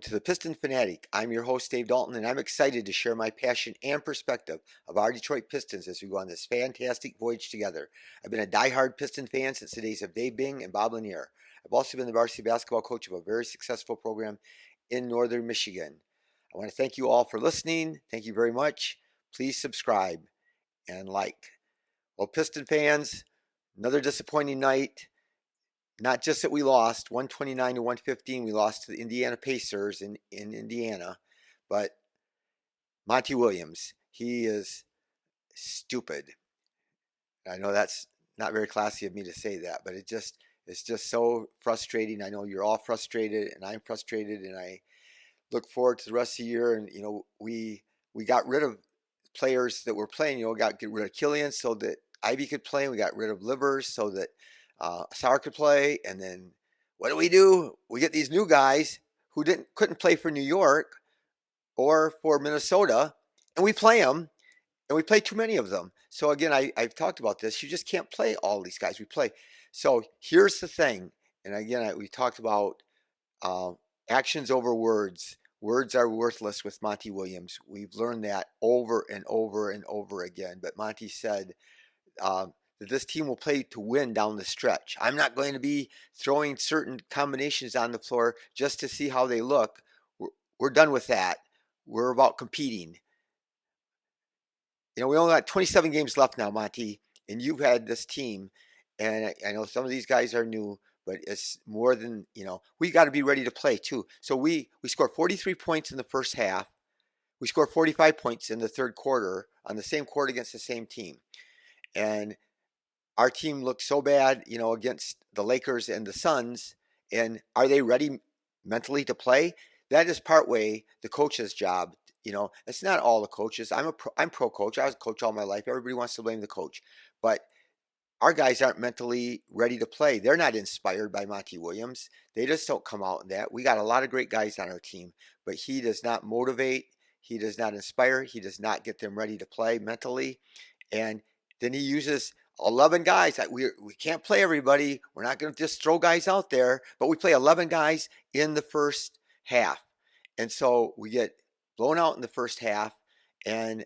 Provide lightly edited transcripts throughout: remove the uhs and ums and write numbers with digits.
to the Piston Fanatic. I'm your host, Dave Dalton, and I'm excited to share my passion and perspective of our Detroit Pistons as we go on this fantastic voyage together. I've been a diehard Piston fan since the days of Dave Bing and Bob Lanier. I've also been the varsity basketball coach of a very successful program in northern Michigan. I want to thank you all for listening. Thank you very much. Please subscribe and like. Well, Piston fans, another disappointing night. Not just that we lost 129 to 115, we lost to the Indiana Pacers in Indiana, but Monty Williams, he is stupid. I know that's not very classy of me to say that, but it's just so frustrating. I know you're all frustrated, and I'm frustrated, and I look forward to the rest of the year. And we got rid of players that were playing. Get rid of Killian so that Ivy could play. We got rid of Livers so that Ausar could play, and then what do? We get these new guys who couldn't play for New York or for Minnesota, and we play them, and we play too many of them. So again, I've talked about this. You just can't play all these guys we play. So here's the thing, and again, we talked about actions over words. Words are worthless with Monty Williams. We've learned that over and over and over again. But Monty said that this team will play to win down the stretch. I'm not going to be throwing certain combinations on the floor just to see how they look. We're done with that. We're about competing. We only got 27 games left now, Monty, and you've had this team, and I know some of these guys are new, but it's more than, we got to be ready to play too. So we scored 43 points in the first half. We scored 45 points in the third quarter on the same court against the same team. And our team looked so bad, against the Lakers and the Suns. And are they ready mentally to play? That is partway the coach's job. It's not all the coaches. I'm pro coach. I was a coach all my life. Everybody wants to blame the coach, but our guys aren't mentally ready to play. They're not inspired by Monty Williams. They just don't come out in that. We got a lot of great guys on our team, but he does not motivate. He does not inspire. He does not get them ready to play mentally. And then he uses 11 guys. We can't play everybody. We're not going to just throw guys out there, but we play 11 guys in the first half. And so we get blown out in the first half, and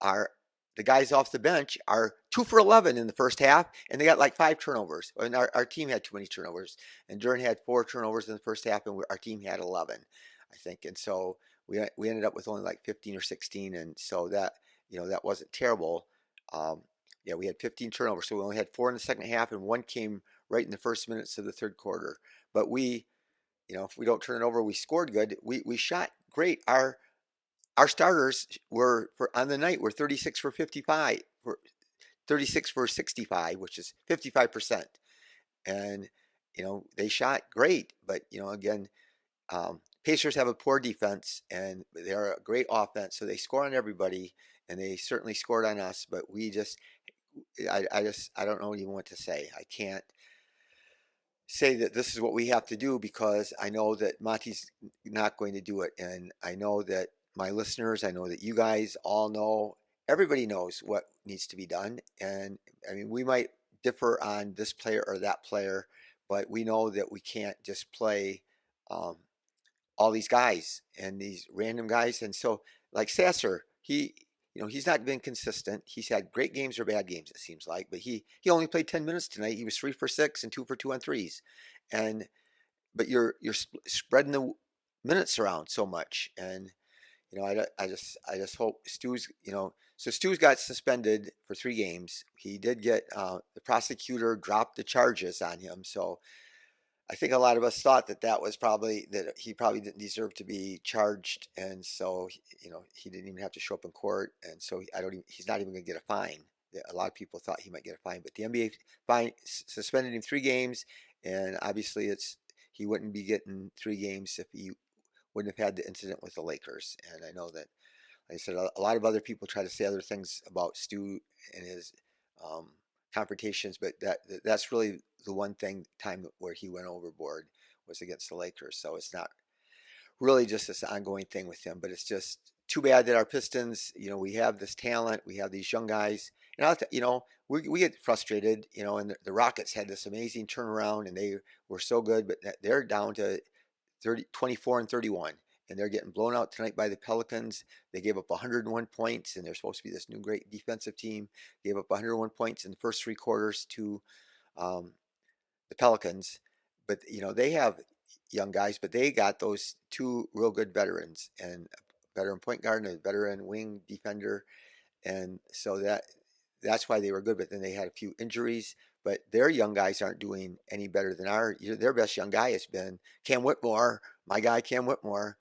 the guys off the bench are 2 for 11 in the first half, and they got like 5 turnovers. And our team had too many turnovers. And Duren had 4 turnovers in the first half, and our team had 11, I think. And so we ended up with only like 15 or 16, and so that that wasn't terrible. We had 15 turnovers, so we only had 4 in the second half, and 1 came right in the first minutes of the third quarter. But if we don't turn it over, we scored good. We shot great. Our starters on the night were 36 for 55, 36 for 65, which is 55%. And they shot great, but again, Pacers have a poor defense, and they are a great offense, so they score on everybody, and they certainly scored on us. But I don't know even what to say. I can't say that this is what we have to do, because I know that Monty's not going to do it, and I know that my listeners, I know that you guys all know, everybody knows what needs to be done. And I mean, we might differ on this player or that player, but we know that we can't just play all these guys and these random guys. And so, like Sasser, he's not been consistent. He's had great games or bad games, it seems like, but he only played 10 minutes tonight. He was 3 for 6 and 2 for 2 on threes. But you're spreading the minutes around so much. And I just hope Stu's, so Stu's got suspended for 3 games. He did get, the prosecutor dropped the charges on him. So I think a lot of us thought that he probably didn't deserve to be charged. And so, he didn't even have to show up in court. And so he's not even going to get a fine. A lot of people thought he might get a fine, but the NBA suspended him 3 games. And obviously he wouldn't be getting 3 games if he wouldn't have had the incident with the Lakers. And I know that, like I said, a lot of other people try to say other things about Stu and his confrontations, but that's really the one time where he went overboard was against the Lakers. So it's not really just this ongoing thing with him, but it's just too bad that our Pistons, we have this talent, we have these young guys, and we get frustrated, and the Rockets had this amazing turnaround, and they were so good, but they're down to 24 and 31, and they're getting blown out tonight by the Pelicans. They gave up 101 points, and they're supposed to be this new great defensive team. Gave up 101 points in the first three quarters to um, the Pelicans. But they have young guys, but they got those two real good veterans, and a veteran point guard and a veteran wing defender, and so that's why they were good. But then they had a few injuries. But their young guys aren't doing any better than their best young guy has been Cam Whitmore, my guy Cam Whitmore.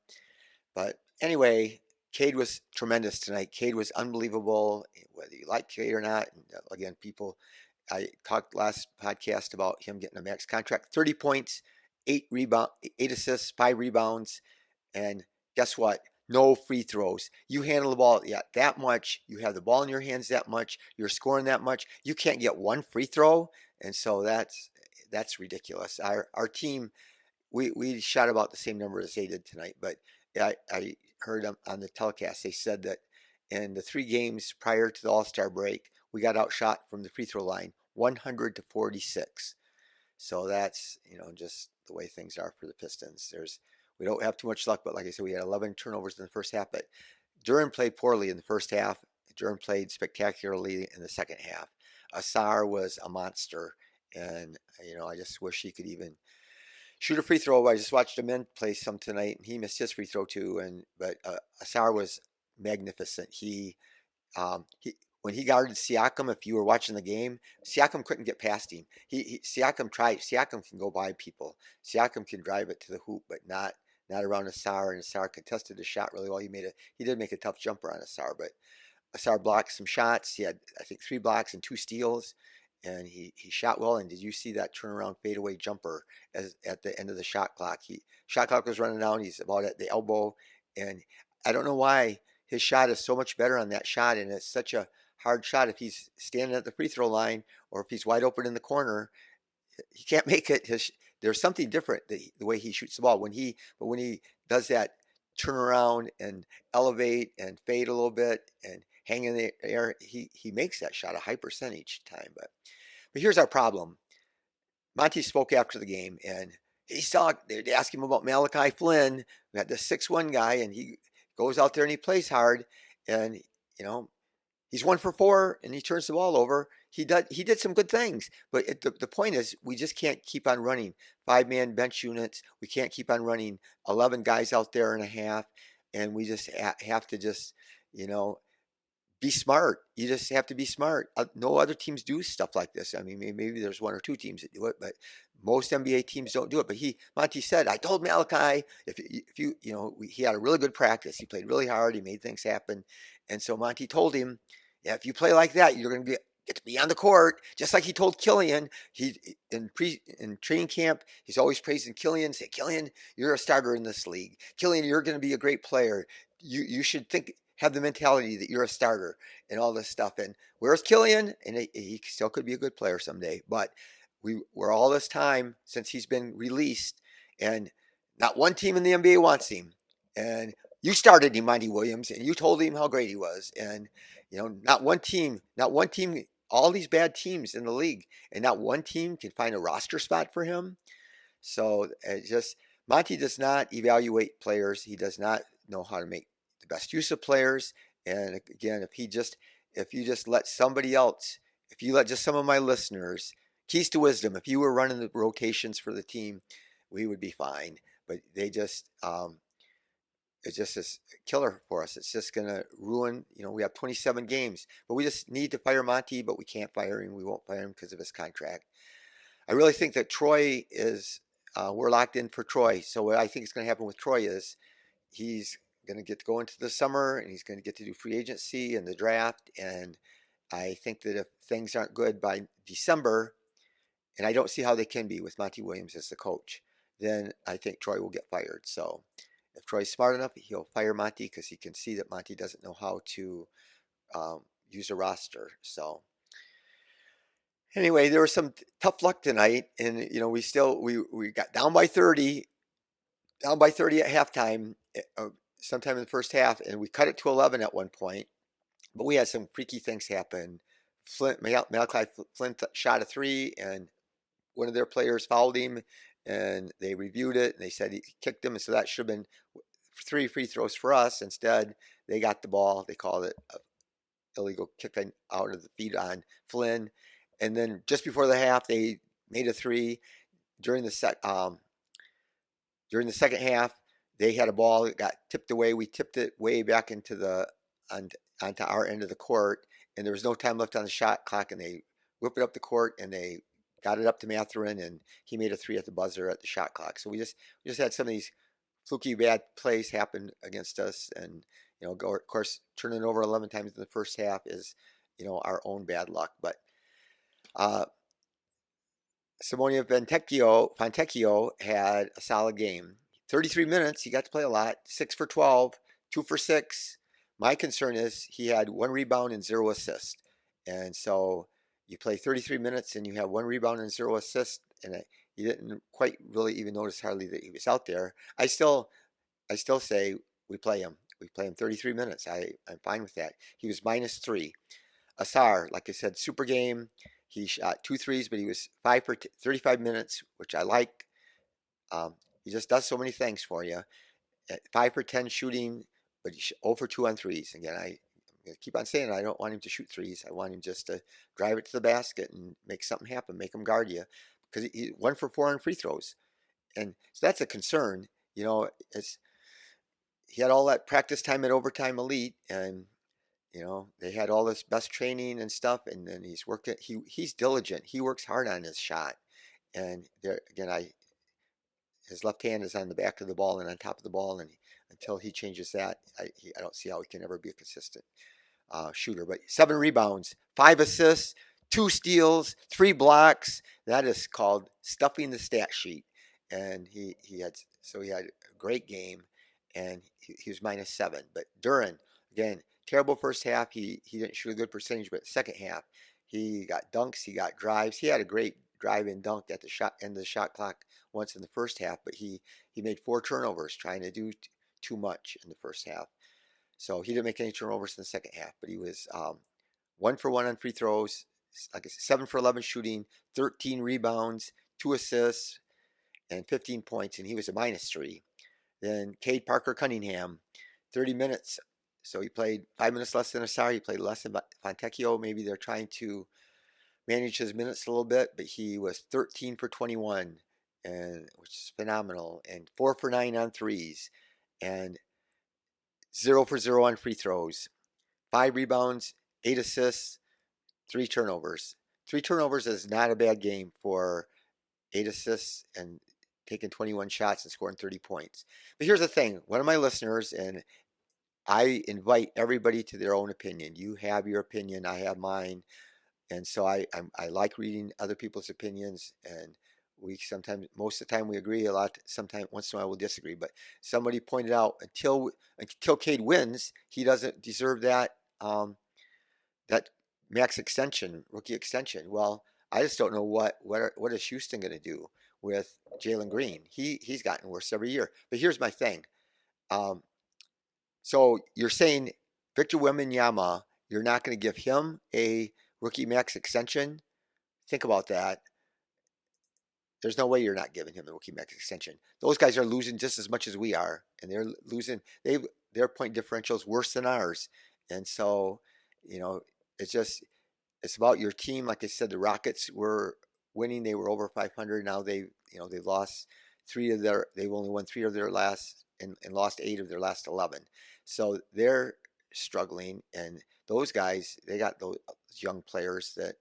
But anyway, Cade was tremendous tonight. Cade was unbelievable, whether you like Cade or not. And again, I talked last podcast about him getting a max contract, 30 points, 8 assists, 5 rebounds, and guess what? No free throws. You handle the ball that much. You have the ball in your hands that much. You're scoring that much. You can't get one free throw, and so that's ridiculous. Our team, we shot about the same number as they did tonight, but I heard on the telecast they said that in the 3 games prior to the All-Star break, we got outshot from the free throw line 100 to 46. So that's just the way things are for the Pistons. We don't have too much luck, but like I said, we had 11 turnovers in the first half. But Duren played poorly in the first half. Duren played spectacularly in the second half. Ausar was a monster, and I just wish he could even shoot a free throw. I just watched him play some tonight, and he missed his free throw too. But Ausar was magnificent. He when he guarded Siakam, if you were watching the game, Siakam couldn't get past him. Siakam tried. Siakam can go by people. Siakam can drive it to the hoop, but not around Ausar. And Ausar contested the shot really well. He did make a tough jumper on Ausar, but Ausar blocked some shots. He had, I think, 3 blocks and 2 steals, and he shot well. And did you see that turnaround fadeaway jumper at the end of the shot clock? Shot clock was running down. He's about at the elbow, and I don't know why his shot is so much better on that shot, and it's such a hard shot if he's standing at the free throw line or if he's wide open in the corner. He can't make it. There's something different the way he shoots the ball when he does that turn around and elevate and fade a little bit and hang in the air. He makes that shot a high percentage time. But here's our problem. Monty spoke after the game, and they asked him about Malachi Flynn. We had the 6'1" guy, and he goes out there and he plays hard, and he's 1 for 4, and he turns the ball over. He did some good things, but the point is we just can't keep on running 5-man bench units. We can't keep on running 11 guys out there and a half, and we just have to just be smart. You just have to be smart. No other teams do stuff like this. I mean, maybe there's 1 or 2 teams that do it, but most NBA teams don't do it. But Monty said, I told Malachi, he had a really good practice. He played really hard. He made things happen. And so Monty told him, yeah, if you play like that, you're going to get to be on the court, just like he told Killian. In training camp, he's always praising Killian. Say, Killian, you're a starter in this league. Killian, you're going to be a great player. You should have the mentality that you're a starter and all this stuff. And where's Killian? And he still could be a good player someday. But we're all this time since he's been released, and not one team in the NBA wants him. And you started him, Monty Williams, and you told him how great he was. And not one team, all these bad teams in the league, and not one team can find a roster spot for him. So Monty does not evaluate players. He does not know how to make the best use of players. And again, if you just let somebody else, if you let just some of my listeners, keys to wisdom, if you were running the rotations for the team, we would be fine. But they just it's just a killer for us. It's just going to ruin, we have 27 games, but we just need to fire Monty, but we can't fire him. We won't fire him because of his contract. I really think that Troy we're locked in for Troy. So what I think is going to happen with Troy is he's going to get to go into the summer, and he's going to get to do free agency and the draft. And I think that if things aren't good by December, and I don't see how they can be with Monty Williams as the coach, then I think Troy will get fired. So if Troy's smart enough, he'll fire Monty because he can see that Monty doesn't know how to use a roster. So anyway, there was some tough luck tonight, and we got down by 30 at halftime, sometime in the first half, and we cut it to 11 at one point. But we had some freaky things happen. Malachi Flynn shot a 3, and one of their players fouled him, and they reviewed it, and they said he kicked him, and so that should have been three free throws for us. Instead, they got the ball. They called it a illegal kick out of the feet on Flynn. And then just before the half, they made a three during the during the second half. They had a ball that got tipped away. We tipped it way back into on, onto our end of the court, and there was no time left on the shot clock. And they whipped it up the court, and they got it up to Mathurin, and he made a three at the buzzer at the shot clock. So we just had some of these fluky bad plays happen against us, and of course turning over 11 times in the first half is our own bad luck. But uh, Simonia Fontecchio had a solid game. 33 minutes, he got to play a lot. 6 for 12, 2 for 6. My concern is he had 1 rebound and 0 assists. And so you play 33 minutes and you have 1 rebound and 0 assists, and you didn't quite really even notice hardly that he was out there. I still say we play him. We play him 33 minutes. I'm fine with that. He was -3. Ausar, like I said, super game. He shot 2 threes, but he was 5 for 35 minutes, which I like. He just does so many things for you. At 5 for 10 shooting, but he's 0 for 2 on threes. Again, I'm going to keep on saying it. I don't want him to shoot threes. I want him just to drive it to the basket and make something happen, make him guard you. Because he 1 for 4 on free throws. And so that's a concern. He had all that practice time at Overtime Elite, and they had all this best training and stuff, and then he's working. He's diligent. He works hard on his shot, and there again, his left hand is on the back of the ball and on top of the ball, and until he changes that, I don't see how he can ever be a consistent shooter. But 7 rebounds, 5 assists, 2 steals, 3 blocks. That is called stuffing the stat sheet, and he had a great game, and he was -7. But Duren, again, terrible first half. He didn't shoot a good percentage, but second half he got dunks, he got drives. He had a great drive and dunk at the end of the shot clock once in the first half, but he made 4 turnovers trying to do too much in the first half. So he didn't make any turnovers in the second half, but he was 1 for 1 on free throws, like I said, 7 for 11 shooting, 13 rebounds, 2 assists, and 15 points, and he was a -3. Then Cade Parker Cunningham, 30 minutes. So he played 5 minutes less than Ausar. He played less than Fontecchio. Maybe they're trying to manage his minutes a little bit, but he was 13 for 21, and which is phenomenal, and 4 for 9 on threes, and 0 for 0 on free throws, 5 rebounds, 8 assists, 3 turnovers. 3 turnovers is not a bad game for 8 assists and taking 21 shots and scoring 30 points. But here's the thing: one of my listeners, and I invite everybody to their own opinion. You have your opinion, I have mine. And so I like reading other people's opinions, and we sometimes, most of the time we agree, a lot, sometimes once in a while we'll disagree. But somebody pointed out until Cade wins, he doesn't deserve that max extension, rookie extension. Well, I just don't know what is Houston going to do with Jalen Green. He's gotten worse every year. But here's my thing. So you're saying Victor Wembanyama, you're not going to give him a rookie max extension? Think about that. There's no way you're not giving him the rookie max extension. Those guys are losing just as much as we are, and they're losing. Their point differential is worse than ours, and so you know it's about your team. Like I said, the Rockets were winning; they were over 500. Now they've lost they've only won 3 of their last and lost 8 of their last 11. So they're struggling, and those guys, they got those young players that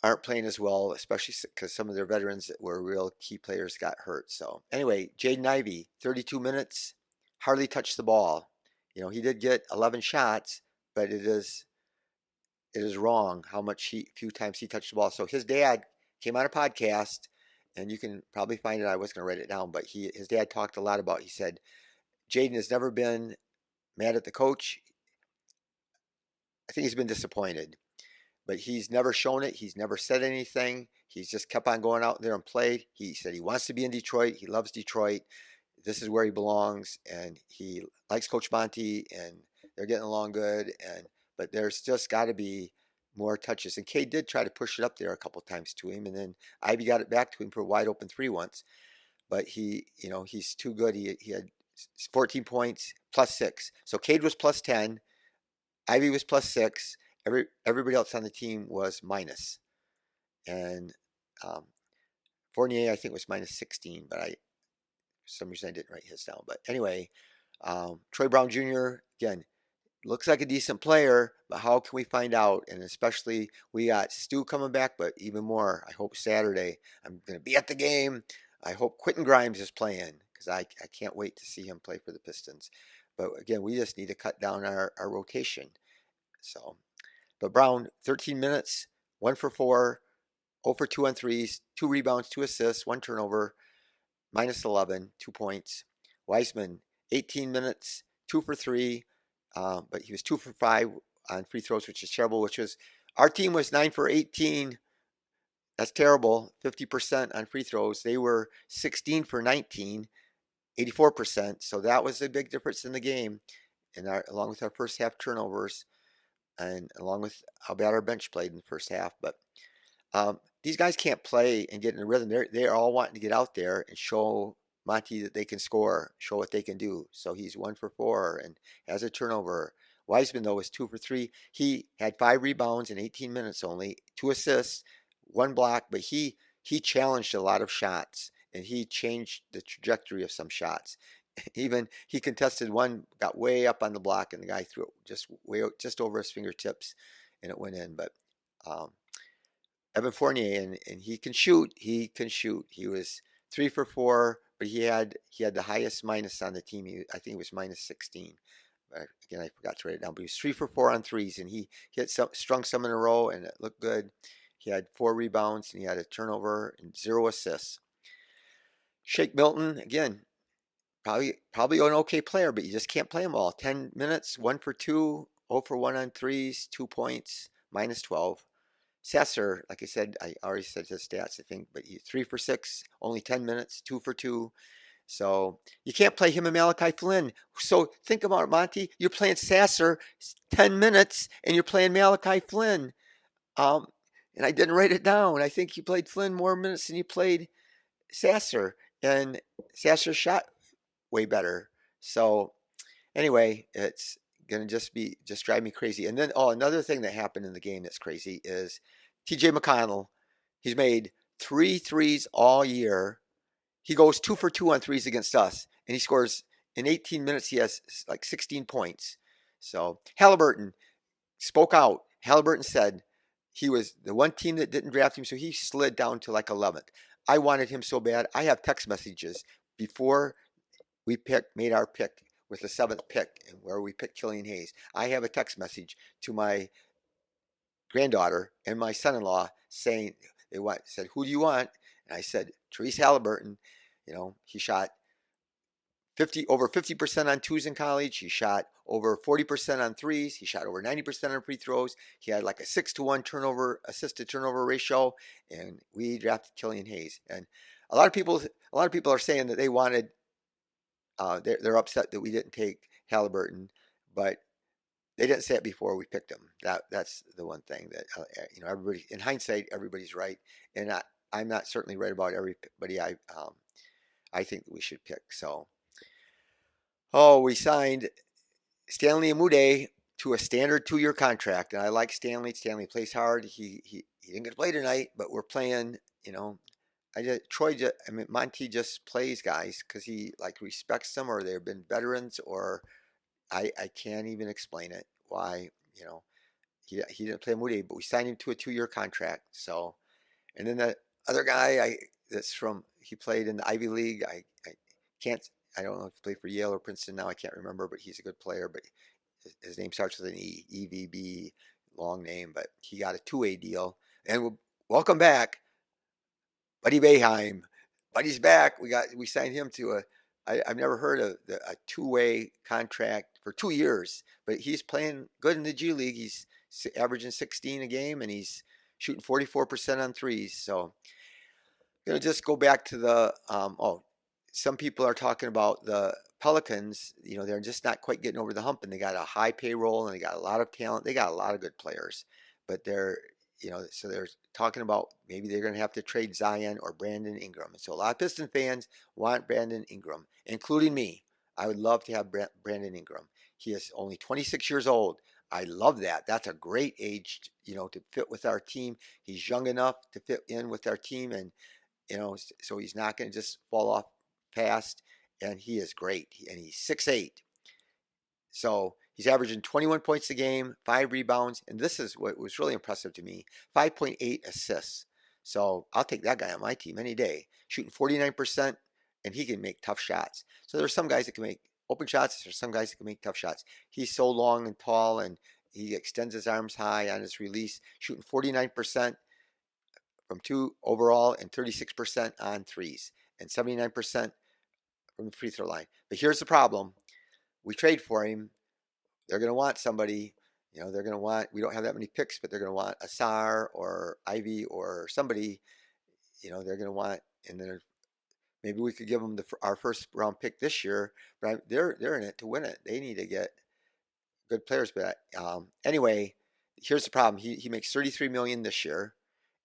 aren't playing as well, especially because some of their veterans that were real key players got hurt. So anyway, Jaden Ivey, 32 minutes, hardly touched the ball. He did get 11 shots, but it is wrong how few times he touched the ball. So his dad came on a podcast, and you can probably find it. I was going to write it down, but his dad talked a lot about. He said Jaden has never been mad at the coach. I think he's been disappointed, but he's never shown it. He's never said anything. He's just kept on going out there and played. He said he wants to be in Detroit. He loves Detroit. This is where he belongs, and he likes Coach Monty, and they're getting along good. But there's just got to be more touches. And Cade did try to push it up there a couple times to him, and then Ivy got it back to him for a wide open 3 once. But he's too good. He had 14 points, +6. So Cade was +10, Ivy was +6. Everybody else on the team was minus. And um, Fournier, I think, was -16, but for some reason I didn't write his down. But anyway, Troy Brown Jr., again, looks like a decent player, but how can we find out? And especially, we got Stu coming back, but even more, I hope Saturday. I'm going to be at the game. I hope Quentin Grimes is playing because I can't wait to see him play for the Pistons. But again, we just need to cut down our rotation. So, but Brown, 13 minutes, 1 for 4, 0 for 2 on threes, 2 rebounds, 2 assists, 1 turnover, -11, 2 points. Wiseman, 18 minutes, 2 for 3, but he was 2 for 5 on free throws, which is terrible. Our team was 9 for 18. That's terrible. 50% on free throws. They were 16 for 19, 84%. So that was a big difference in the game. And along with our first half turnovers, and along with how bad our bench played in the first half, but these guys can't play and get in a rhythm. They're all wanting to get out there and show Monty that they can score, show what they can do. So he's 1 for 4 and has a turnover. Wiseman, though, was 2 for 3. He had 5 rebounds in 18 minutes only, 2 assists, 1 block, but he challenged a lot of shots and he changed the trajectory of some shots. Even he contested one, got way up on the block, and the guy threw it just over his fingertips, and it went in. But um, Evan Fournier, and he can shoot. He can shoot. He was 3 for 4, but he had the highest minus on the team. I think it was -16. Again, I forgot to write it down. But he was 3 for 4 on threes, and he strung some in a row, and it looked good. He had 4 rebounds, and he had a turnover and 0 assists. Shake Milton, again, probably an okay player, but you just can't play them all. 10 minutes, 1 for 2, 0 for 1 on threes, 2 points, -12. Sasser, like I said, I already said his stats, I think, but he's 3 for 6, only 10 minutes, 2 for 2. So you can't play him and Malachi Flynn. So think about it, Monty. You're playing Sasser 10 minutes and you're playing Malachi Flynn. Um, and I didn't write it down. I think you played Flynn more minutes than you played Sasser. And Sasser shot way better. So anyway, it's gonna just drive me crazy. And then another thing that happened in the game that's crazy is TJ McConnell. He's made 3 threes all year. He goes 2 for 2 on threes against us, and he scores in 18 minutes. He has like 16 points. So Halliburton spoke out. Halliburton said he was the one team that didn't draft him, so he slid down to like 11th. I wanted him so bad. I have text messages before we made our pick with the 7th pick, where we picked Killian Hayes. I have a text message to my granddaughter and my son-in-law saying said, "Who do you want?" And I said, "Therese Halliburton." He shot over 50% on twos in college. He shot over 40% on threes. He shot over 90% on free throws. He had like a 6-to-1 assist to turnover ratio, and we drafted Killian Hayes. And a lot of people are saying that they wanted. They're upset that we didn't take Halliburton, but they didn't say it before we picked him. That's the one thing that everybody in hindsight, everybody's right, and I'm not certainly right about everybody. I think that we should pick. So we signed Stanley Amude to a standard 2-year contract, and I like Stanley. Stanley plays hard. He didn't get to play tonight, but we're playing. Monty just plays guys because he like respects them, or they've been veterans, or I can't even explain it why he didn't play Moody, but we signed him to a 2-year contract. So, and then the other guy he played in the Ivy League. Can't I don't know if he played for Yale or Princeton now. I can't remember, but he's a good player. But his name starts with an E, EVB, long name, but he got a 2-way deal. And welcome back, Buddy Boeheim. Buddy's back. We signed him to I've never heard of a 2-way contract for 2 years, but he's playing good in the G League. He's averaging 16 a game, and he's shooting 44% on threes. So I'm gonna just go back to some people are talking about the Pelicans. They're just not quite getting over the hump, and they got a high payroll, and they got a lot of talent. They got a lot of good players, but so they're talking about maybe they're going to have to trade Zion or Brandon Ingram. And so a lot of Piston fans want Brandon Ingram, including me. I would love to have Brandon Ingram. He is only 26 years old. I love that. That's a great age, to fit with our team. He's young enough to fit in with our team, and so he's not going to just fall off fast. And he is great. And he's 6'8". So he's averaging 21 points a game, 5 rebounds, and this is what was really impressive to me: 5.8 assists. So I'll take that guy on my team any day. Shooting 49%, and he can make tough shots. So there's some guys that can make open shots. There's some guys that can make tough shots. He's so long and tall, and he extends his arms high on his release, shooting 49% from two overall and 36% on threes and 79% from the free throw line. But here's the problem: we trade for him. They're going to want somebody. They're going to want. We don't have that many picks, but they're going to want Ausar or Ivy or somebody. They're going to want, and then maybe we could give them our first round pick this year. But they're in it to win it. They need to get good players. But anyway, here's the problem. He makes 33 million this year,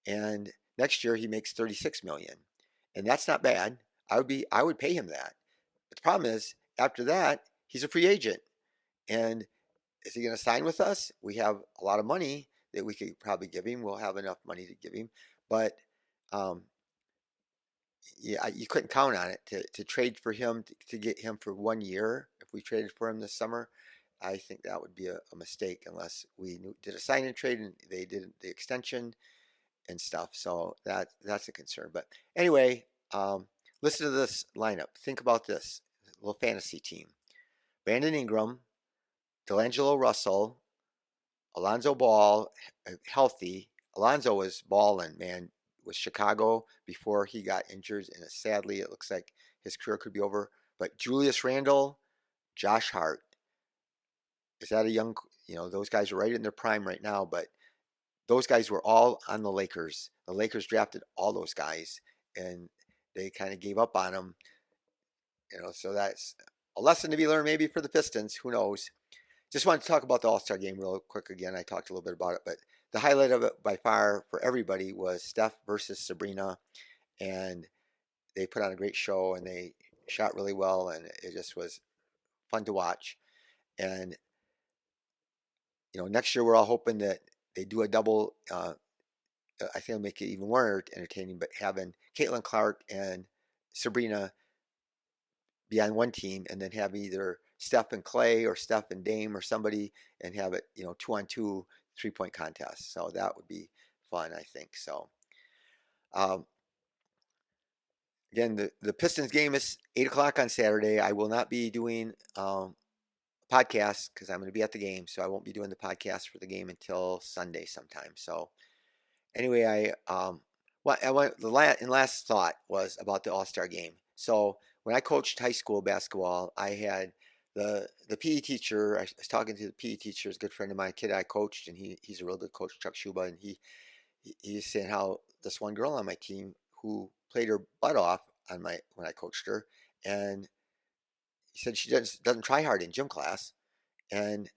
and next year he makes 36 million, and that's not bad. I would pay him that. But the problem is, after that, he's a free agent, and is he going to sign with us? We have a lot of money that we could probably give him. We'll have enough money to give him, but um, yeah, you couldn't count on it to trade for him to get him for 1 year. If we traded for him this summer, I think that would be a mistake unless we did a sign and trade and they did the extension and stuff. So that's a concern. But anyway, listen to this lineup. Think about this little fantasy team: Brandon Ingram, D'Angelo Russell, Alonzo Ball, healthy. Alonzo was balling, man, with Chicago before he got injured, and sadly, it looks like his career could be over. But Julius Randle, Josh Hart, is that a young? Those guys are right in their prime right now, but those guys were all on the Lakers. The Lakers drafted all those guys, and they kind of gave up on them. So that's a lesson to be learned maybe for the Pistons. Who knows? Just wanted to talk about the All-Star game real quick again. I talked a little bit about it, but the highlight of it by far for everybody was Steph versus Sabrina, and they put on a great show and they shot really well, and it just was fun to watch. And next year we're all hoping that they do a double. I think it'll make it even more entertaining, but having Caitlin Clark and Sabrina be on one team and then have either Steph and Clay or Steph and Dame or somebody and have it, 2-on-2 3-point contest. So that would be fun, I think. So um, again, the Pistons game is 8 o'clock on Saturday. I will not be doing podcasts because I'm going to be at the game, so I won't be doing the podcast for the game until Sunday sometime. So anyway, last thought was about the All-Star game. So when I coached high school basketball, I had the PE teacher. I was talking to the PE teacher, is a good friend of mine, a kid I coached, and he's a real good coach, Chuck Schuba, and he's saying how this one girl on my team who played her butt off when I coached her, and he said she doesn't try hard in gym class, and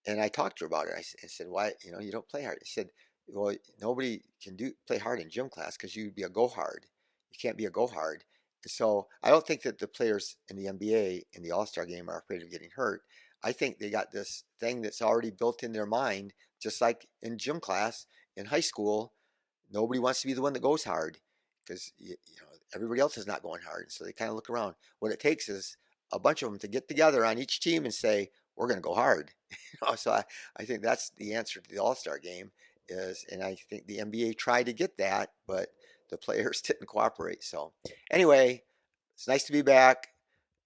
I talked to her about it. I said, why, you don't play hard? He said, well, nobody can play hard in gym class because you'd be a go hard. You can't be a go hard. So I don't think that the players in the NBA in the All-Star game are afraid of getting hurt. I think they got this thing that's already built in their mind, just like in gym class in high school. Nobody wants to be the one that goes hard because everybody else is not going hard. So they kind of look around. What it takes is a bunch of them to get together on each team and say, we're going to go hard. So I think that's the answer to the All-Star game is, and I think the NBA tried to get that, but the players didn't cooperate. So anyway, it's nice to be back.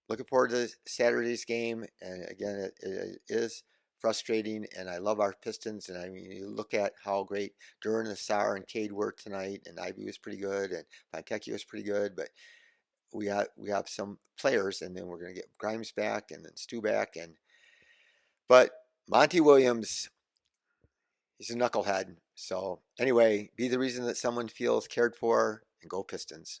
Looking forward to Saturday's game. And again, it is frustrating, and I love our Pistons. And I mean, you look at how great Duren, Ausar, and Cade were tonight, and Ivy was pretty good, and Fontecchio was pretty good, but we have some players, and then we're going to get Grimes back, and then Stu back, but Monty Williams, he's a knucklehead. So anyway, be the reason that someone feels cared for, and go Pistons.